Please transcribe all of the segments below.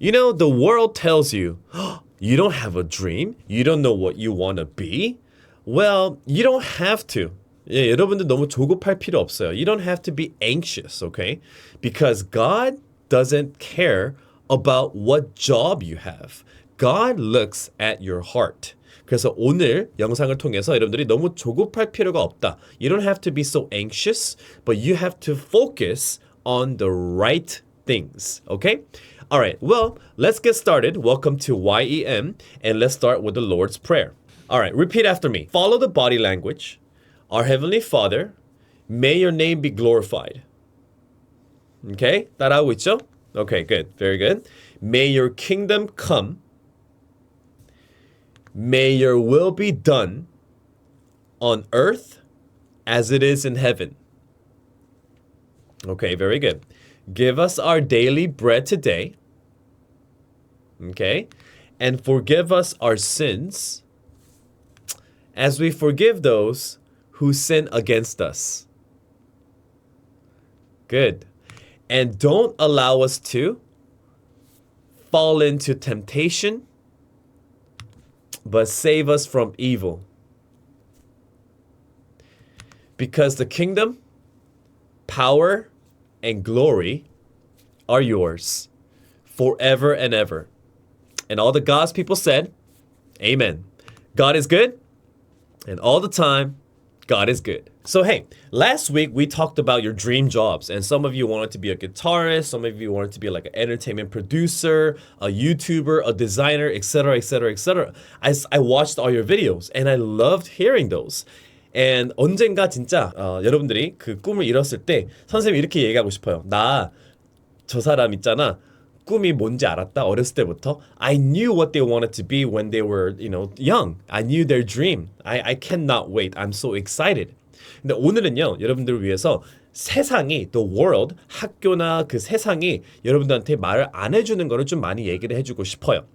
You know, the world tells you, you don't have a dream? You don't know what you want to be? Well, you don't have to. 예, 여러분들 너무 조급할 필요 없어요. You don't have to be anxious, okay? Because God doesn't care about what job you have. God looks at your heart. 그래서 오늘 영상을 통해서 여러분들이 너무 조급할 필요가 없다. You don't have to be so anxious, but you have to focus on the right things, okay? All right, well, let's get started. Welcome to YEM, and let's start with the Lord's Prayer. All right, repeat after me. Follow the body language. Our Heavenly Father, may your name be glorified. Okay, 따라하고 있죠? Okay, good, very good. May your kingdom come. May your will be done on earth as it is in heaven. Okay, very good. Give us our daily bread today. Okay, and forgive us our sins as we forgive those who sin against us. Good. And don't allow us to fall into temptation, but save us from evil. Because the kingdom, power, and glory are yours forever and ever. And all the God's people said, Amen. God is good, and all the time, God is good. So hey, last week we talked about your dream jobs, and some of you wanted to be a guitarist, some of you wanted to be like an entertainment producer, a YouTuber, a designer, etc., etc., etc. I watched all your videos, and I loved hearing those. And 언젠가 진짜 여러분들이 그 꿈을 이뤘을 때 선생님이 이렇게 얘기하고 싶어요. 나 저 사람 있잖아. 꿈이 뭔지 알았다. 어렸을 때부터. I knew what they wanted to be when they were, young. I knew their dream. I cannot wait. I'm so excited. 근데 오늘은요, 여러분들을 위해서 세상이, the world, 학교나 그 세상이 여러분들한테 말을 안 해주는 거를 좀 많이 얘기를 해주고 싶어요.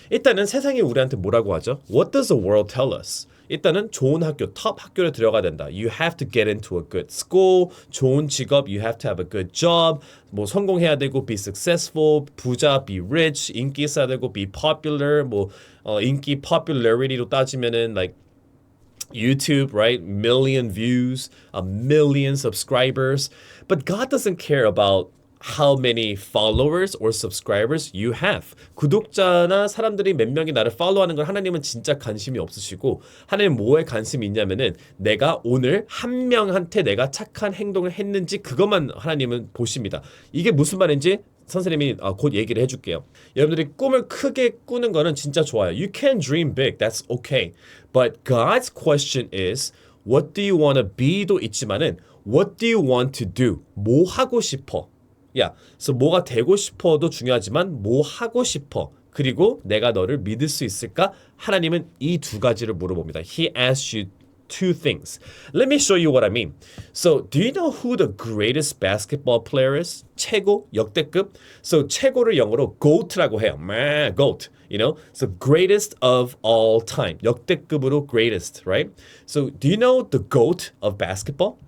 일단은 세상이 우리한테 뭐라고 하죠? What does the world tell us? 일단은 좋은 학교, 톱 학교를 들어가야 된다. You have to get into a good school. 좋은 직업, you have to have a good job. 뭐 성공해야 되고, be successful. 부자, be rich. 인기 있어야 되고, be popular. 뭐 인기 popularity로 따지면은 like YouTube, right? Million views, a million subscribers. But God doesn't care about how many followers or subscribers you have. 구독자나 사람들이 몇 명이 나를 팔로우하는 걸 하나님은 진짜 관심이 없으시고 하나님 뭐에 관심이 있냐면은 내가 오늘 한 명한테 내가 착한 행동을 했는지 그것만 하나님은 보십니다. 이게 무슨 말인지 선생님이 곧 얘기를 해줄게요. 여러분들이 꿈을 크게 꾸는 거는 진짜 좋아요. You can dream big, that's okay. But God's question is, what do you want to be도 있지만은, what do you want to do? 뭐 하고 싶어? 야, 그래서 뭐가 되고 싶어도 중요하지만 뭐 하고 싶어? 그리고 내가 너를 믿을 수 있을까? 하나님은 이 두 가지를 물어봅니다. He asks you two things. Let me show you what I mean. So, do you know who the greatest basketball player is? 최고, 역대급. So, 최고를 영어로 GOAT라고 해요. GOAT. You know, so greatest of all time. 역대급으로 greatest, right? So, do you know the GOAT of basketball?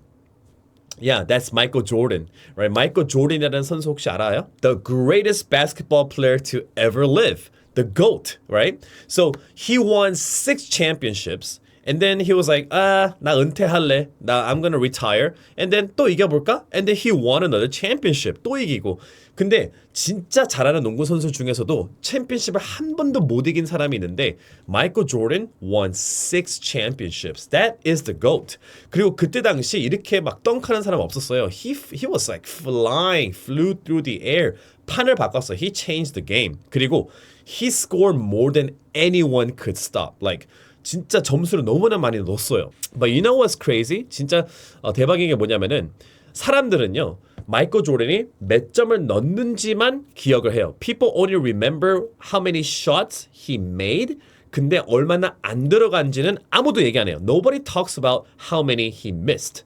Yeah, that's Michael Jordan, right? Michael Jordan이라는 선수 혹시 알아요? The greatest basketball player to ever live. The GOAT, right? So he won 6 championships. And then he was like, 나 은퇴할래. I'm gonna retire. And then 또 이겨볼까? And then he won another championship. 또 이기고. 근데 진짜 잘하는 농구 선수 중에서도 챔피언십을 한 번도 못 이긴 사람이 있는데 Michael Jordan won 6 championships. That is the GOAT. 그리고 그때 당시 이렇게 막 덩크하는 사람 없었어요. He was like flying, flew through the air. 판을 바꿨어. He changed the game. 그리고 he scored more than anyone could stop. Like 진짜 점수를 너무나 많이 넣었어요. But you know what's crazy? 진짜 대박인 게 뭐냐면은 사람들은요. 마이클 조던이 몇 점을 넣는지만 기억을 해요. People only remember how many shots he made. 근데 얼마나 안 들어간지는 아무도 얘기 안 해요. Nobody talks about how many he missed.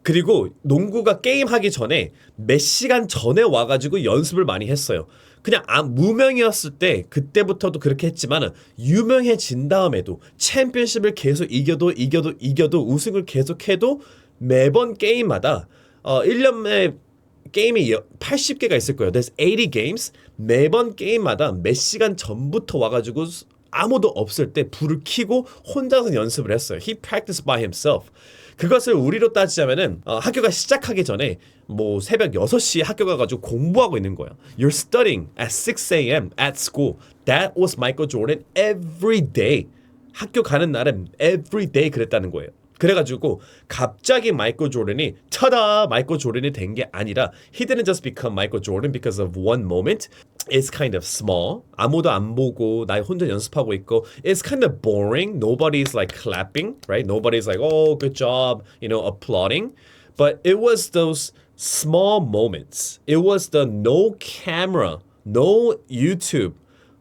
그리고 농구가 게임하기 전에 몇 시간 전에 와가지고 연습을 많이 했어요. 그냥 무명이었을 때 그때부터도 그렇게 했지만 유명해진 다음에도 챔피언십을 계속 이겨도 우승을 계속해도 매번 게임마다 1년에 게임이 80개가 있을 거예요. There's 80 games. 매번 게임마다 몇 시간 전부터 와가지고 아무도 없을 때 불을 켜고 혼자서 연습을 했어요. He practiced by himself. 그것을 우리로 따지자면은 학교가 시작하기 전에 뭐 새벽 6시에 학교 가가지고 공부하고 있는 거야. You're studying at 6 a.m. at school. That was Michael Jordan every day. 학교 가는 날은 every day 그랬다는 거예요. 그래가지고 갑자기 마이클 조던이 차다 마이클 조던이 된 게 아니라 he didn't just become Michael Jordan because of one moment. It's kind of small. 아무도 안 보고 나 혼자 연습하고 있고 it's kind of boring. Nobody's like clapping, right? Nobody's like, oh, good job, applauding. But it was those small moments. It was the no camera, no YouTube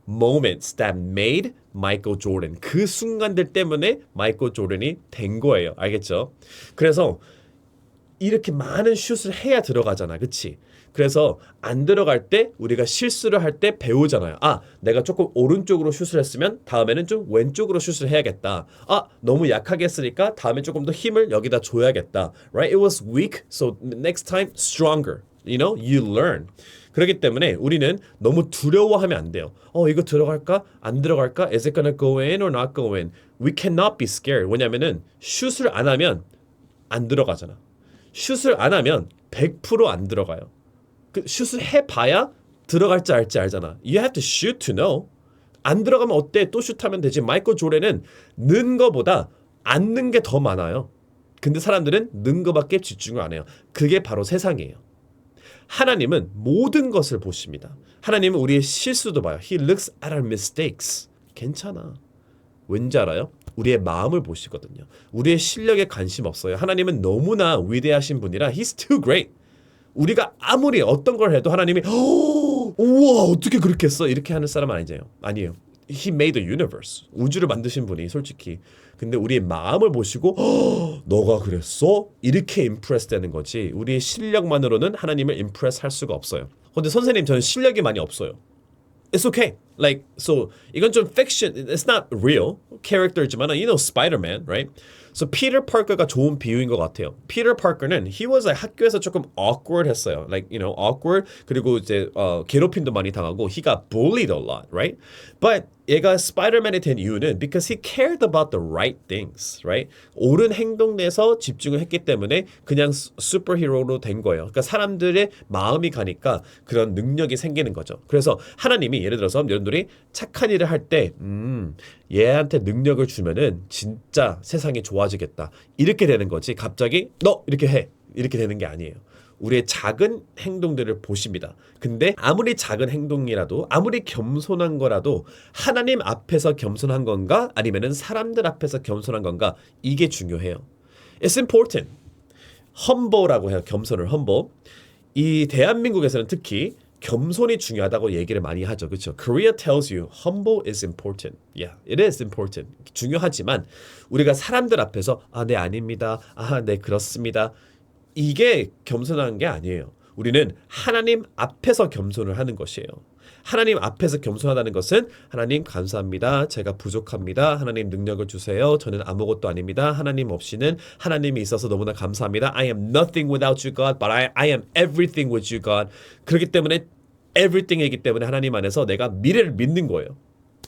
moments that made 마이클 조던. 그 순간들 때문에 마이클 조던이 된 거예요. 알겠죠? 그래서 이렇게 많은 슛을 해야 들어가잖아. 그치? 그래서 안 들어갈 때 우리가 실수를 할 때 배우잖아요. 아, 내가 조금 오른쪽으로 슛을 했으면 다음에는 좀 왼쪽으로 슛을 해야겠다. 아, 너무 약하게 했으니까 다음에 조금 더 힘을 여기다 줘야겠다. Right? It was weak, so next time stronger. You learn. 그렇기 때문에 우리는 너무 두려워하면 안 돼요. 이거 들어갈까? 안 들어갈까? Is it gonna go in or not go in? We cannot be scared. 왜냐면은 슛을 안 하면 안 들어가잖아. 슛을 안 하면 100% 안 들어가요. 그 슛을 해봐야 들어갈지 알잖아. You have to shoot to know. 안 들어가면 어때? 또 슛하면 되지. 마이클 조던은 는 거보다 안 는 게 더 많아요. 근데 사람들은 는 거밖에 집중을 안 해요. 그게 바로 세상이에요. 하나님은 모든 것을 보십니다. 하나님은 우리의 실수도 봐요. He looks at our mistakes. 괜찮아. 왠지 알아요? 우리의 마음을 보시거든요. 우리의 실력에 관심 없어요. 하나님은 너무나 위대하신 분이라 He's too great. 우리가 아무리 어떤 걸 해도 하나님이 우와 어떻게 그렇게 했어? 이렇게 하는 사람 아니에요. He made the universe. 우주를 만드신 분이 솔직히. 근데 우리의 마음을 보시고 너가 그랬어? 이렇게 임프레스 되는 거지. 우리의 실력만으로는 하나님을 임프레스 할 수가 없어요. 근데 선생님 저는 실력이 많이 없어요. It's okay. Like so 이건 좀 fiction. It's not real character지만 Spider-Man, right? So Peter Parker가 좋은 비유인 것 같아요. Peter Parker는 he was like 학교에서 조금 awkward 했어요. Like awkward 그리고 이제 괴롭힘도 많이 당하고 he got bullied a lot, right? But 얘가 스파이더맨이 된 이유는 because he cared about the right things, right? 옳은 행동 내에서 집중을 했기 때문에 그냥 슈퍼히어로로 된 거예요. 그러니까 사람들의 마음이 가니까 그런 능력이 생기는 거죠. 그래서 하나님이 예를 들어서 여러분들이 착한 일을 할 때 얘한테 능력을 주면은 진짜 세상이 좋아지겠다. 이렇게 되는 거지. 갑자기 너 이렇게 해. 이렇게 되는 게 아니에요. 우리의 작은 행동들을 보십니다. 근데 아무리 작은 행동이라도 아무리 겸손한 거라도 하나님 앞에서 겸손한 건가 아니면은 사람들 앞에서 겸손한 건가 이게 중요해요. It's important. humble라고 해요. 겸손을 humble. 이 대한민국에서는 특히 겸손이 중요하다고 얘기를 많이 하죠. 그렇죠? Korea tells you humble is important. Yeah, it is important. 중요하지만 우리가 사람들 앞에서 네 아닙니다. 네 그렇습니다. 이게 겸손한 게 아니에요. 우리는 하나님 앞에서 겸손을 하는 것이에요. 하나님 앞에서 겸손하다는 것은 하나님 감사합니다. 제가 부족합니다. 하나님 능력을 주세요. 저는 아무것도 아닙니다. 하나님 없이는 하나님이 있어서 너무나 감사합니다. I am nothing without you, God, but I am everything with you, God. 그렇기 때문에 everything이기 때문에 하나님 안에서 내가 미래를 믿는 거예요.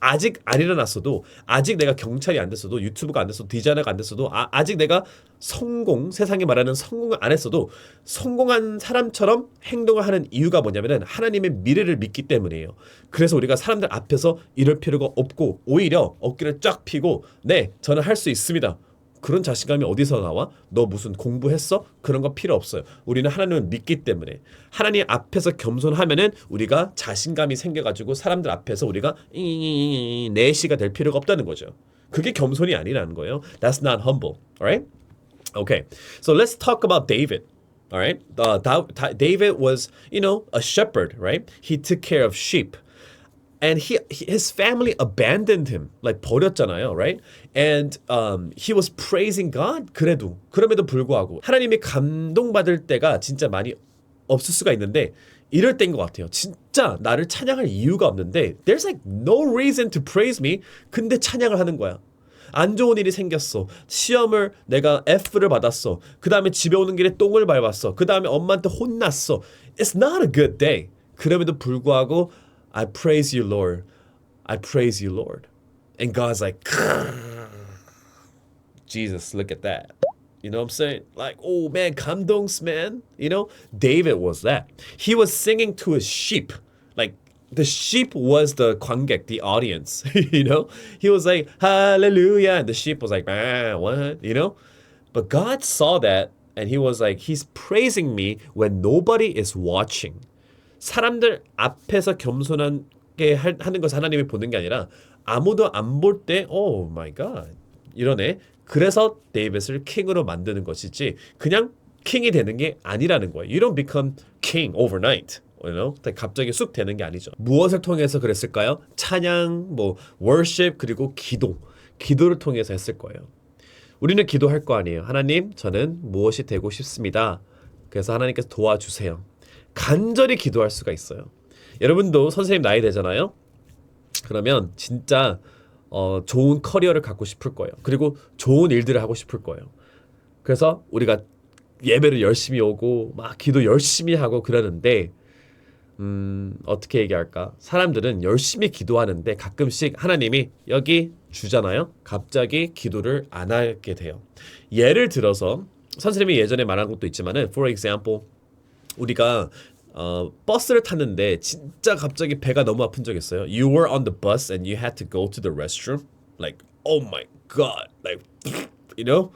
아직 안 일어났어도 아직 내가 경찰이 안 됐어도 유튜브가 안 됐어도 디자이너가 안 됐어도 아직 내가 세상이 말하는 성공을 안 했어도 성공한 사람처럼 행동을 하는 이유가 뭐냐면은 하나님의 미래를 믿기 때문이에요. 그래서 우리가 사람들 앞에서 이럴 필요가 없고 오히려 어깨를 쫙 펴고 네 저는 할 수 있습니다. 그런 자신감이 어디서 나와? 너 무슨 공부했어? 그런 거 필요 없어요. 우리는 하나님을 믿기 때문에 하나님 앞에서 겸손하면은 우리가 자신감이 생겨가지고 사람들 앞에서 우리가 내시가 될 필요가 없다는 거죠. 그게 겸손이 아니라는 거예요. That's not humble. Alright? Okay. So let's talk about David. Alright? David was, a shepherd, right? He took care of sheep. And his family abandoned him, like 버렸잖아요, right? And he was praising God. 그럼에도 불구하고 하나님이 감동받을 때가 진짜 많이 없을 수가 있는데 이럴 때인 것 같아요. 진짜 나를 찬양할 이유가 없는데 there's like no reason to praise me. 근데 찬양을 하는 거야. 안 좋은 일이 생겼어. 시험을 내가 F를 받았어. 그 다음에 집에 오는 길에 똥을 밟았어. 그 다음에 엄마한테 혼났어. It's not a good day. 그럼에도 불구하고 I praise you, Lord. I praise you, Lord. And God's like, Jesus, look at that. You know what I'm saying? Like, oh man, 감동스, man. You know, David was that. He was singing to his sheep. Like, the sheep was the 관객, the audience. You know? He was like, hallelujah. And the sheep was like, ah, what? You know? But God saw that and he was like, he's praising me when nobody is watching. 사람들 앞에서 겸손하게 하는 것을 하나님이 보는 게 아니라 아무도 안 볼 때, oh my God. 이러네. 그래서 데이빗을 킹으로 만드는 것이지 그냥 킹이 되는 게 아니라는 거예요. You don't become king overnight. You know? 갑자기 쑥 되는 게 아니죠. 무엇을 통해서 그랬을까요? 찬양, 뭐 worship 그리고 기도를 통해서 했을 거예요. 우리는 기도할 거 아니에요. 하나님, 저는 무엇이 되고 싶습니다. 그래서 하나님께서 도와주세요. 간절히 기도할 수가 있어요. 여러분도 선생님 나이 되잖아요. 그러면 진짜 좋은 커리어를 갖고 싶을 거예요. 그리고 좋은 일들을 하고 싶을 거예요. 그래서 우리가 예배를 열심히 오고 막 기도 열심히 하고 그러는데 어떻게 얘기할까? 사람들은 열심히 기도하는데 가끔씩 하나님이 여기 주잖아요. 갑자기 기도를 안 하게 돼요. 예를 들어서 선생님이 예전에 말한 것도 있지만은 for example 우리가 버스를 탔는데 진짜 갑자기 배가 너무 아픈 적 있어요. You were on the bus and you had to go to the restroom. Like, oh my God. Like, you know?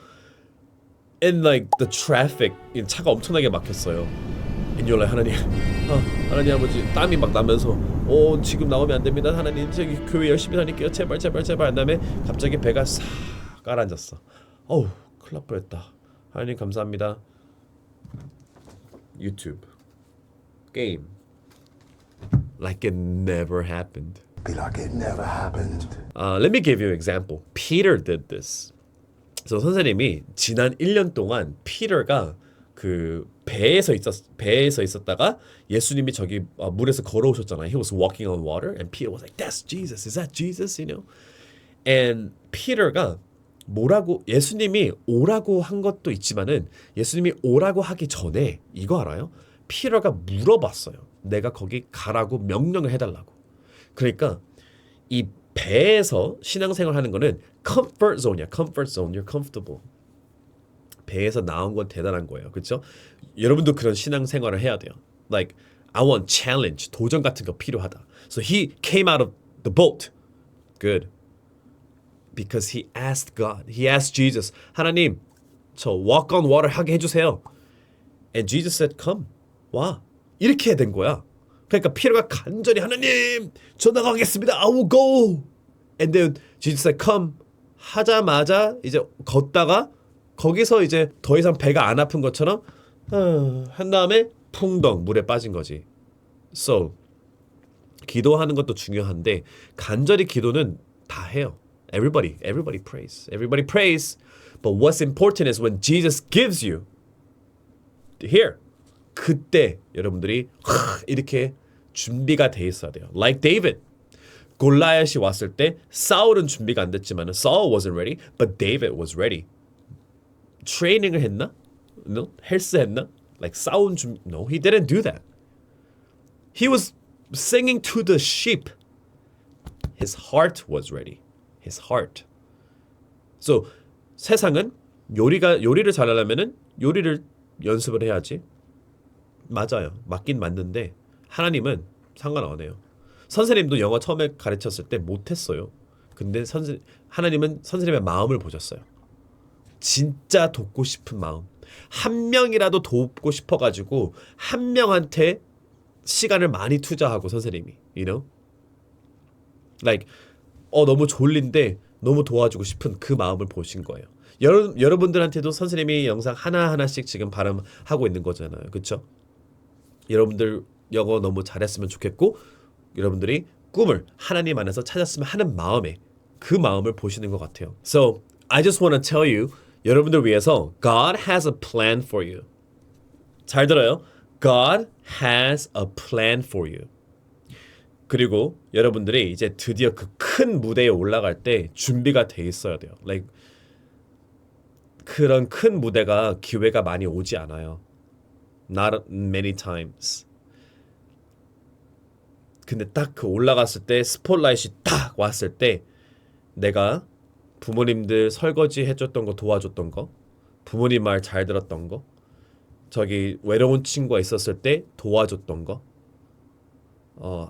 And like the traffic, 차가 엄청나게 막혔어요. And you're like, 하나님, 하나님 아버지, 땀이 막 나면서 지금 나오면 안 됩니다. 하나님, 저기 교회 열심히 다닐게요. 제발, 제발, 제발. 한 다음에 갑자기 배가 싹 가라앉았어. 큰일 날 뻔했다. 하나님 감사합니다. 유튜브 game like it never happened. Be like it never happened. Let me give you an example. Peter did this. 그래서 선생님이 지난 1년 동안 피터가 그 배에서 있었다가 예수님이 저기 물에서 걸어오셨잖아요. He was walking on water and Peter was like, "That's Jesus. Is that Jesus?" You know. And Peter가 뭐라고 예수님이 오라고 한 것도 있지만은 예수님이 오라고 하기 전에 이거 알아요? 피터가 물어봤어요. 내가 거기 가라고 명령을 해달라고. 그러니까 이 배에서 신앙생활 하는 거는 comfort zone이야. comfort zone. You're comfortable. 배에서 나온 건 대단한 거예요. 그렇죠? 여러분도 그런 신앙생활을 해야 돼요. Like I want challenge. 도전 같은 거 필요하다. So he came out of the boat. Good. Because he asked God. He asked Jesus. 하나님, 저 walk on water 하게 해주세요. And Jesus said, come. 와. 이렇게 된 거야. 그러니까 피터가 간절히 하나님, 저 나가겠습니다. I will go. And then Jesus said, come. 하자마자 이제 걷다가 거기서 이제 더 이상 배가 안 아픈 것처럼 한 다음에 풍덩 물에 빠진 거지. So 기도하는 것도 중요한데 간절히 기도는 다 해요. Everybody prays. Everybody prays. But what's important is when Jesus gives you here. 그때 여러분들이 이렇게 준비가 돼 있어야 돼요. Like David. 골리앗이 왔을 때 사울은 준비가 안 됐지만 Saul wasn't ready, but David was ready. 트레이닝을 했나? No? 헬스 했나? Like 싸운 준비? No, he didn't do that. He was singing to the sheep. His heart was ready. His heart. So 세상은 요리를 잘하려면은 요리를 연습을 해야지. 맞아요. 맞긴 맞는데 하나님은 상관 안 해요. 선생님도 영어 처음에 가르쳤을 때 못했어요. 근데 하나님은 선생님의 마음을 보셨어요. 진짜 돕고 싶은 마음. 한 명이라도 돕고 싶어가지고 한 명한테 시간을 많이 투자하고 선생님이, you know? Like 너무 졸린데 너무 도와주고 싶은 그 마음을 보신 거예요. 여러분들한테도 선생님이 영상 하나하나씩 지금 발음하고 있는 거잖아요. 그렇죠? 여러분들 영어 너무 잘했으면 좋겠고 여러분들이 꿈을 하나님 안에서 찾았으면 하는 마음에 그 마음을 보시는 것 같아요. So, I just want to tell you 여러분들 위해서 God has a plan for you. 잘 들어요. God has a plan for you. 그리고 여러분들이 이제 드디어 그 큰 무대에 올라갈 때 준비가 돼 있어야 돼요. Like 그런 큰 무대가 기회가 많이 오지 않아요. Not many times. 근데 딱 그 올라갔을 때 스포트라이트이 딱 왔을 때 내가 부모님들 설거지 해줬던 거 도와줬던 거, 부모님 말 잘 들었던 거, 저기 외로운 친구가 있었을 때 도와줬던 거,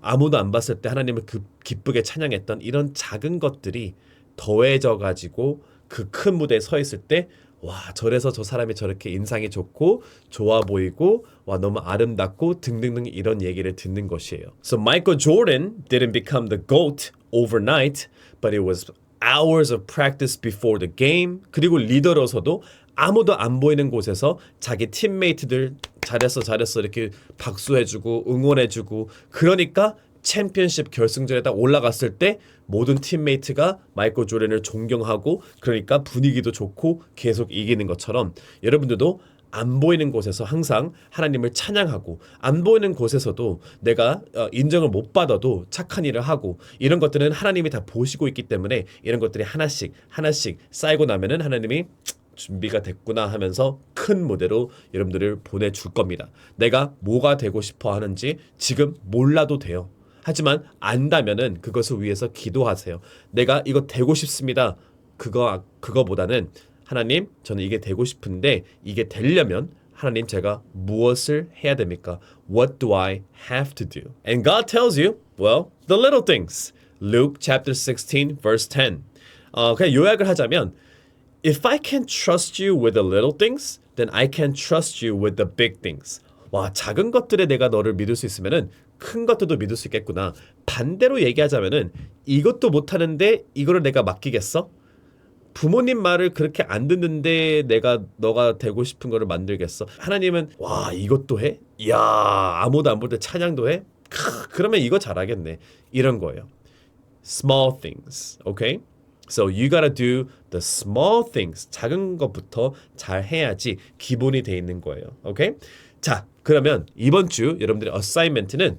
아무도 안 봤을 때 하나님을 기쁘게 찬양했던 이런 작은 것들이 더해져 가지고 그 큰 무대에 서 있을 때 와, 저래서 저 사람이 저렇게 인상이 좋고 좋아 보이고 와, 너무 아름답고 등등등 이런 얘기를 듣는 것이에요. So Michael Jordan didn't become the GOAT overnight, but it was hours of practice before the game. 그리고 리더로서도 아무도 안 보이는 곳에서 자기 팀메이트들 잘했어 이렇게 박수해주고 응원해주고 그러니까 챔피언십 결승전에 딱 올라갔을 때 모든 팀메이트가 마이클 조던을 존경하고 그러니까 분위기도 좋고 계속 이기는 것처럼 여러분들도 안 보이는 곳에서 항상 하나님을 찬양하고 안 보이는 곳에서도 내가 인정을 못 받아도 착한 일을 하고 이런 것들은 하나님이 다 보시고 있기 때문에 이런 것들이 하나씩 쌓이고 나면은 하나님이 준비가 됐구나 하면서 큰 무대로 여러분들을 보내줄 겁니다. 내가 뭐가 되고 싶어 하는지 지금 몰라도 돼요. 하지만 안다면은 그것을 위해서 기도하세요. 내가 이거 되고 싶습니다. 그거보다는 하나님, 저는 이게 되고 싶은데 이게 되려면 하나님 제가 무엇을 해야 됩니까? What do I have to do? And God tells you, well, the little things. Luke chapter 16 verse 10. 그냥 요약을 하자면 If I can trust you with the little things, then I can trust you with the big things. 와, 작은 것들에 내가 너를 믿을 수 있으면은 큰 것들도 믿을 수 있겠구나. 반대로 얘기하자면은 이것도 못하는데 이거를 내가 맡기겠어? 부모님 말을 그렇게 안 듣는데 너가 되고 싶은 거를 만들겠어? 하나님은 와, 이것도 해? 이야, 아무도 안 볼 때 찬양도 해? 그러면 이거 잘하겠네. 이런 거예요. Small things, okay? So you gotta do the small things. 작은 것부터 잘 해야지 기본이 돼 있는 거예요. 오케이? 자, 그러면 이번 주 여러분들의 어사이먼트는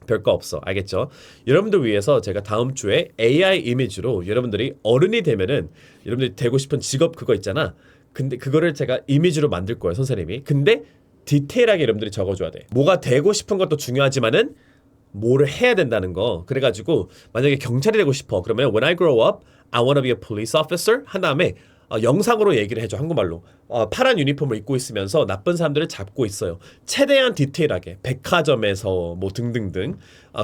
별거 없어. 알겠죠? 여러분들 위해서 제가 다음 주에 AI 이미지로 여러분들이 어른이 되면은 여러분들이 되고 싶은 직업 그거 있잖아. 근데 그거를 제가 이미지로 만들 거예요, 선생님이. 근데 디테일하게 여러분들이 적어줘야 돼. 뭐가 되고 싶은 것도 중요하지만은 뭐를 해야 된다는 거. 그래가지고 만약에 경찰이 되고 싶어. 그러면 When I grow up, I want to be a police officer. 한 다음에 영상으로 얘기를 해줘. 한국말로. 파란 유니폼을 입고 있으면서 나쁜 사람들을 잡고 있어요. 최대한 디테일하게. 백화점에서 뭐 등등등.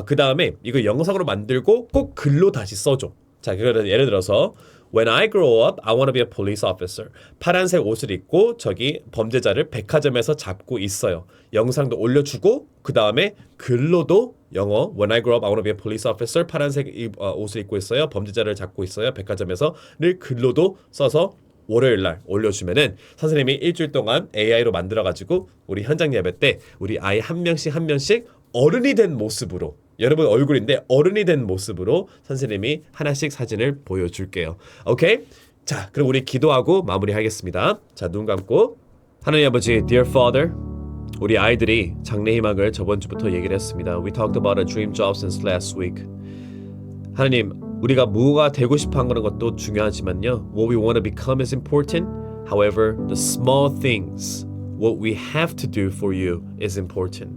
그 다음에 이거 영상으로 만들고 꼭 글로 다시 써줘. 자, 예를 들어서 When I grow up, I want to be a police officer. 파란색 옷을 입고 저기 범죄자를 백화점에서 잡고 있어요. 영상도 올려주고 그 다음에 글로도 영어 When I grow up, I want to be a police officer. 파란색 옷을 입고 있어요. 범죄자를 잡고 있어요. 백화점에서를 글로도 써서 월요일 날 올려주면은 선생님이 일주일 동안 AI로 만들어가지고 우리 현장 예배 때 우리 아이 한 명씩 어른이 된 모습으로 여러분 얼굴인데 어른이 된 모습으로 선생님이 하나씩 사진을 보여줄게요. 오케이? 자, 그럼 우리 기도하고 마무리하겠습니다. 자, 눈 감고 하나님 아버지, Dear Father, 우리 아이들이 장래희망을 저번 주부터 얘기를 했습니다. We talked about a dream job since last week. 하나님, 우리가 뭐가 되고 싶어 하는 것도 중요하지만요. What we want to become is important. However, the small things, what we have to do for you is important.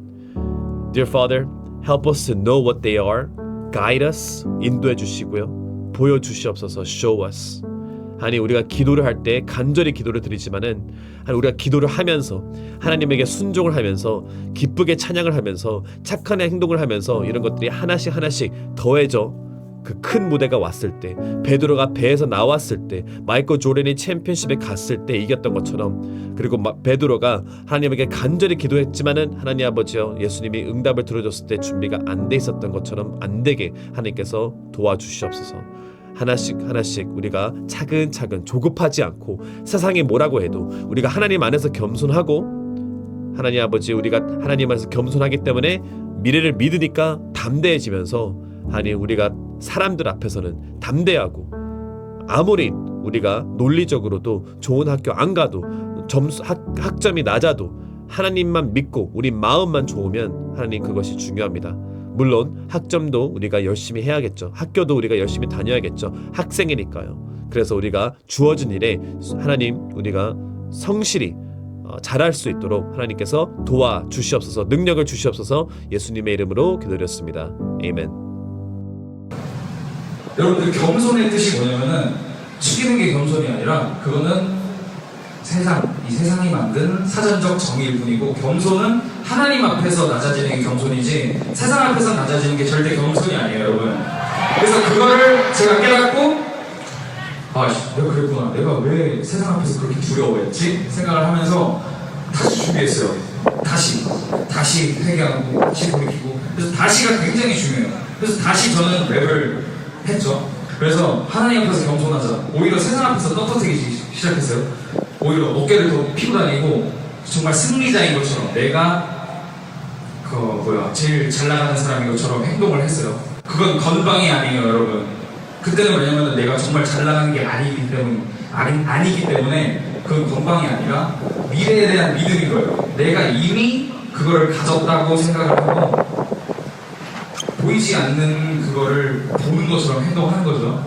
Dear Father, help us to know what they are. Guide us. 인도해 주시고요. 보여주시옵소서. Show us. 아니 우리가 기도를 할 때 간절히 기도를 드리지만은 우리가 기도를 하면서 하나님에게 순종을 하면서 기쁘게 찬양을 하면서 착한 행동을 하면서 이런 것들이 하나씩 더해져 그 큰 무대가 왔을 때 베드로가 배에서 나왔을 때 마이클 조던이 챔피언십에 갔을 때 이겼던 것처럼 그리고 베드로가 하나님에게 간절히 기도했지만은 하나님 아버지여 예수님이 응답을 들어줬을 때 준비가 안 돼 있었던 것처럼 안 되게 하나님께서 도와주시옵소서. 하나씩 우리가 차근차근 조급하지 않고 세상이 뭐라고 해도 우리가 하나님 안에서 겸손하고 하나님 아버지 우리가 하나님 안에서 겸손하기 때문에 미래를 믿으니까 담대해지면서 하나님 우리가 사람들 앞에서는 담대하고 아무리 우리가 논리적으로도 좋은 학교 안 가도 학점이 낮아도 하나님만 믿고 우리 마음만 좋으면 하나님 그것이 중요합니다. 물론 학점도 우리가 열심히 해야겠죠. 학교도 우리가 열심히 다녀야겠죠. 학생이니까요. 그래서 우리가 주어진 일에 하나님 우리가 성실히 잘할 수 있도록 하나님께서 도와주시옵소서, 능력을 주시옵소서. 예수님의 이름으로 기도드렸습니다. 아멘. 여러분들 겸손의 뜻이 뭐냐면은 축이는 게 겸손이 아니라 그거는 이 세상이 만든 사전적 정의일 뿐이고, 겸손은 하나님 앞에서 낮아지는 게 겸손이지 세상 앞에서 낮아지는 게 절대 겸손이 아니에요, 여러분. 그래서 그거를 제가 깨닫고 내가 그랬구나, 내가 왜 세상 앞에서 그렇게 두려워했지? 생각을 하면서 다시 준비했어요. 다시 회개하고 다시 돌이키고. 그래서 다시가 굉장히 중요해요. 그래서 다시 저는 랩을 했죠. 그래서 하나님 앞에서 겸손하자. 오히려 세상 앞에서 떳떳해지기 시작했어요. 오히려 어깨를 더 피고 다니고 정말 승리자인 것처럼, 내가 제일 잘 나가는 사람인 것처럼 행동을 했어요. 그건 건방이 아니에요, 여러분. 그때는 왜냐면 내가 정말 잘 나가는 게 아니기 때문에 그건 건방이 아니라 미래에 대한 믿음인 거예요. 내가 이미 그거를 가졌다고 생각을 하고 보이지 않는 그거를 보는 것처럼 행동하는 거죠.